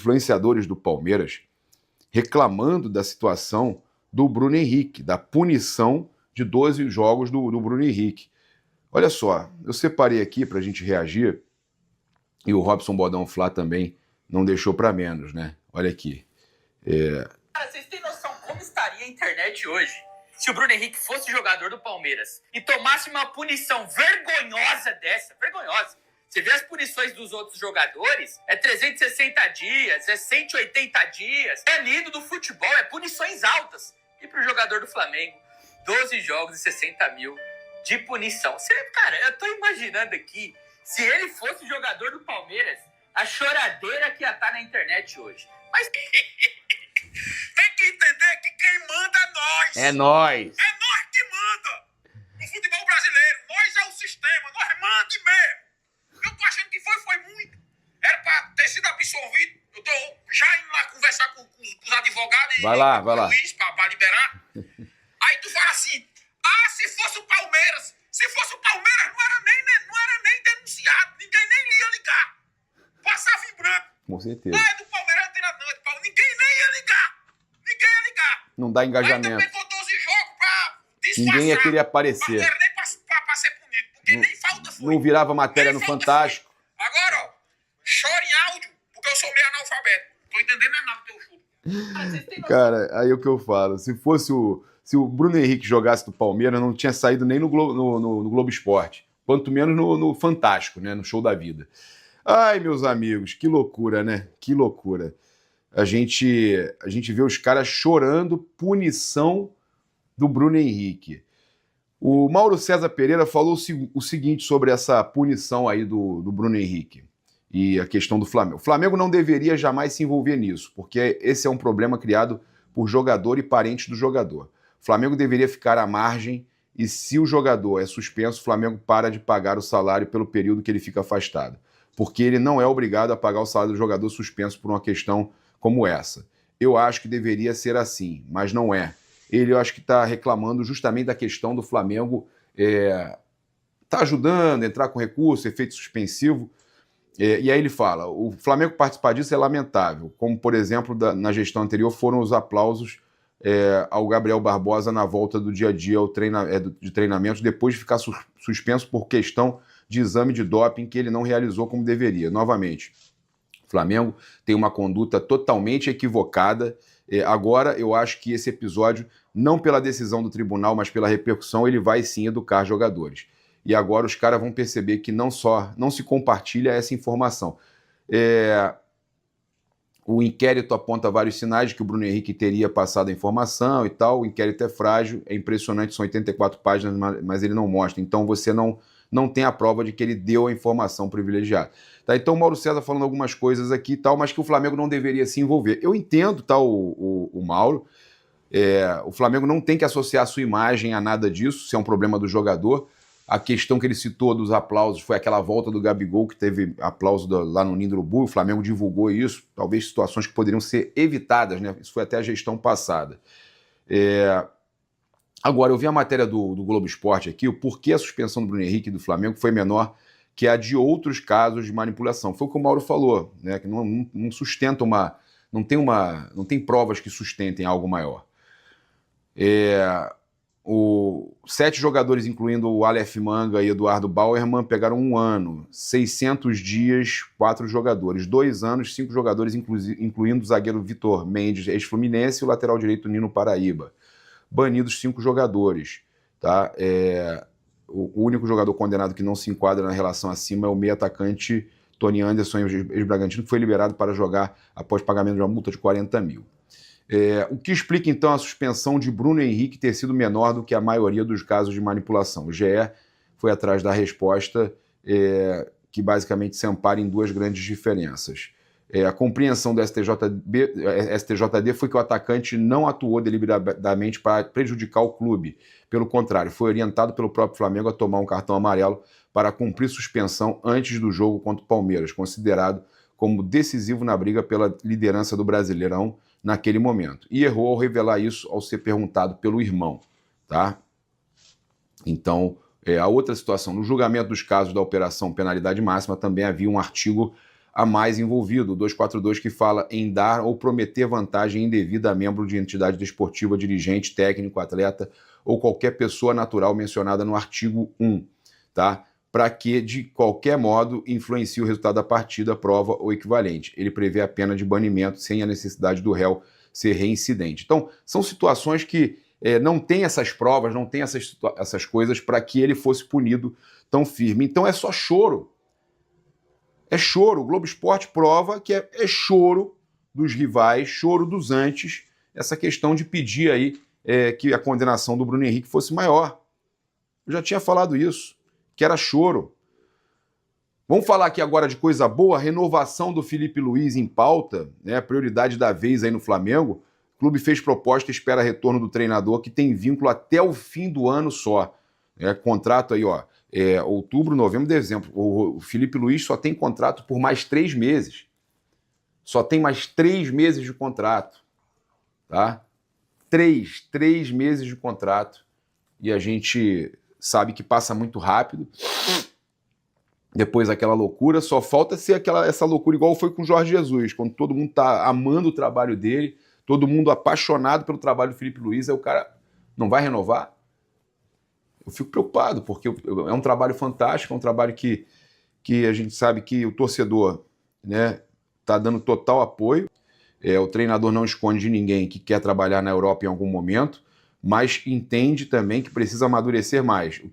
influenciadores do Palmeiras reclamando da situação do Bruno Henrique, da punição de 12 jogos do Bruno Henrique. Olha só, eu separei aqui para a gente reagir, e o Robson Bodão Flá também não deixou para menos, né? Olha aqui. Cara, vocês têm noção como estaria a internet hoje se o Bruno Henrique fosse jogador do Palmeiras e tomasse uma punição vergonhosa dessa? Vergonhosa. Você vê as punições dos outros jogadores, é 360 dias, é 180 dias, é lido do futebol, é punições altas. E pro jogador do Flamengo, 12 jogos e 60 mil de punição. Cara, eu tô imaginando aqui, se ele fosse jogador do Palmeiras, a choradeira que ia estar na internet hoje. Mas tem que entender que quem manda é nós. É nós. É nós que manda. No futebol brasileiro, nós é o sistema, nós manda mesmo. Eu tô achando que foi muito. Era pra ter sido absolvido. Eu tô já indo lá conversar com os advogados vai lá. o juiz pra liberar. Aí tu fala assim, se fosse o Palmeiras, não era nem denunciado, ninguém nem ia ligar. Passava em branco. Com certeza. Não é do Palmeiras, não tem nada não, é do Palmeiras. Ninguém nem ia ligar. Não dá engajamento. Aí também pegou 12 jogos pra disfarçar. Ninguém ia querer aparecer. Não era nem pra ser punido, porque nem falta foi. Não virava matéria no Fantástico. Foi. Agora, ó, chora em áudio, porque eu sou meio analfabeto. Tô entendendo nada do teu chute. Cara, aí é o que eu falo. Se o Bruno Henrique jogasse no Palmeiras, não tinha saído nem no Globo Esporte. Quanto menos no Fantástico, né? No Show da Vida. Ai, meus amigos, que loucura, né? Que loucura. A gente vê os caras chorando punição do Bruno Henrique. O Mauro César Pereira falou o seguinte sobre essa punição aí do Bruno Henrique e a questão do Flamengo. O Flamengo não deveria jamais se envolver nisso, porque esse é um problema criado por jogador e parentes do jogador. O Flamengo deveria ficar à margem e, se o jogador é suspenso, o Flamengo para de pagar o salário pelo período que ele fica afastado, porque ele não é obrigado a pagar o salário do jogador suspenso por uma questão como essa. Eu acho que deveria ser assim, mas não é. Eu acho que está reclamando justamente da questão do Flamengo tá ajudando a entrar com recurso, efeito suspensivo, e aí ele fala, o Flamengo participar disso é lamentável, como, por exemplo, na gestão anterior foram os aplausos ao Gabriel Barbosa na volta do dia a dia de treinamento, depois de ficar suspenso por questão de exame de doping que ele não realizou como deveria. Novamente, o Flamengo tem uma conduta totalmente equivocada. Agora, eu acho que esse episódio, não pela decisão do tribunal, mas pela repercussão, ele vai sim educar jogadores. E agora os caras vão perceber que não se compartilha essa informação. O inquérito aponta vários sinais de que o Bruno Henrique teria passado a informação e tal. O inquérito é frágil, é impressionante, são 84 páginas, mas ele não mostra. Então você não tem a prova de que ele deu a informação privilegiada. Tá? Então o Mauro César falando algumas coisas aqui e tal, mas que o Flamengo não deveria se envolver. Eu entendo, tá, o Mauro. O Flamengo não tem que associar a sua imagem a nada disso, se é um problema do jogador. A questão que ele citou dos aplausos foi aquela volta do Gabigol, que teve aplauso lá no Ninho do Urubu. O Flamengo divulgou isso, talvez situações que poderiam ser evitadas, né? Isso foi até a gestão passada. Agora, eu vi a matéria do Globo Esporte aqui, o porquê a suspensão do Bruno Henrique e do Flamengo foi menor que a de outros casos de manipulação. Foi o que o Mauro falou, né? Que não sustenta não tem provas que sustentem algo maior. 7 jogadores, incluindo o Aleph Manga e Eduardo Bauerman, pegaram 1 ano, 600 dias, 4 jogadores, 2 anos, 5 jogadores, incluindo o zagueiro Vitor Mendes, ex-Fluminense, e o lateral direito Nino Paraíba. Banidos 5 jogadores. Tá? O único jogador condenado que não se enquadra na relação acima é o meio-atacante Tony Anderson, ex-Bragantino, que foi liberado para jogar após pagamento de uma multa de 40 mil. O que explica, então, a suspensão de Bruno Henrique ter sido menor do que a maioria dos casos de manipulação? O GE foi atrás da resposta que basicamente se ampara em 2 grandes diferenças. A compreensão do STJD foi que o atacante não atuou deliberadamente para prejudicar o clube. Pelo contrário, foi orientado pelo próprio Flamengo a tomar um cartão amarelo para cumprir suspensão antes do jogo contra o Palmeiras, considerado como decisivo na briga pela liderança do Brasileirão naquele momento. E errou ao revelar isso ao ser perguntado pelo irmão. Tá? Então, a outra situação, no julgamento dos casos da Operação Penalidade Máxima, também havia um artigo a mais envolvido, o 242 que fala em dar ou prometer vantagem indevida a membro de entidade desportiva, dirigente, técnico, atleta ou qualquer pessoa natural mencionada no artigo 1, tá? Para que, de qualquer modo, influencie o resultado da partida, prova ou equivalente. Ele prevê a pena de banimento sem a necessidade do réu ser reincidente. Então, são situações que não tem essas provas, não tem essas coisas para que ele fosse punido tão firme. Então é só choro. É choro. O Globo Esporte prova que é choro dos rivais, choro dos antes, essa questão de pedir aí que a condenação do Bruno Henrique fosse maior. Eu já tinha falado isso, que era choro. Vamos falar aqui agora de coisa boa, renovação do Felipe Luiz em pauta, né? Prioridade da vez aí no Flamengo. O clube fez proposta e espera retorno do treinador, que tem vínculo até o fim do ano só. Contrato aí, ó, outubro, novembro, dezembro. O Felipe Luiz só tem contrato por mais 3 meses. Só tem mais 3 meses de contrato. Tá? 3 meses de contrato. E a gente sabe que passa muito rápido. Depois aquela loucura, só falta ser essa loucura igual foi com o Jorge Jesus, quando todo mundo tá amando o trabalho dele, todo mundo apaixonado pelo trabalho do Felipe Luiz, aí o cara não vai renovar? Eu fico preocupado, porque é um trabalho fantástico, é um trabalho que a gente sabe que o torcedor, né, tá dando total apoio. O treinador não esconde de ninguém que quer trabalhar na Europa em algum momento, mas entende também que precisa amadurecer mais. O que